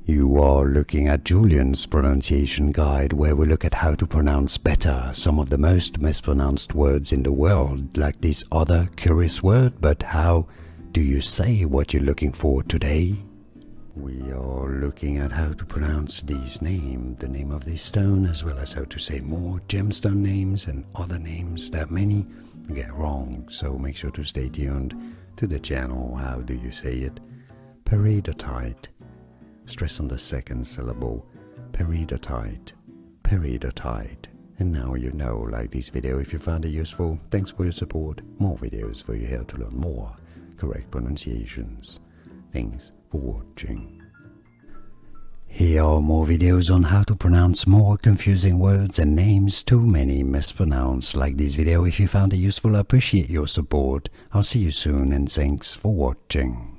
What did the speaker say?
You are looking at Julian's pronunciation guide, where we look at how to pronounce better some of the most mispronounced words in the world, like this other curious word. But how do you say what you're looking for today? We are looking at how to pronounce these names, the name of this stone, as well as how to say more gemstone names and other names that many get wrong. So make sure to stay tuned to the channel. How do you say it? Peridotite. Stress on the second syllable. Peridotite. Peridotite. And now you know. Like this video if you found it useful. Thanks for your support. More videos for you here to learn more correct pronunciations. Thanks for watching. Here are more videos on how to pronounce more confusing words and names too many mispronounced. Like this video if you found it useful. I appreciate your support. I'll see you soon and thanks for watching.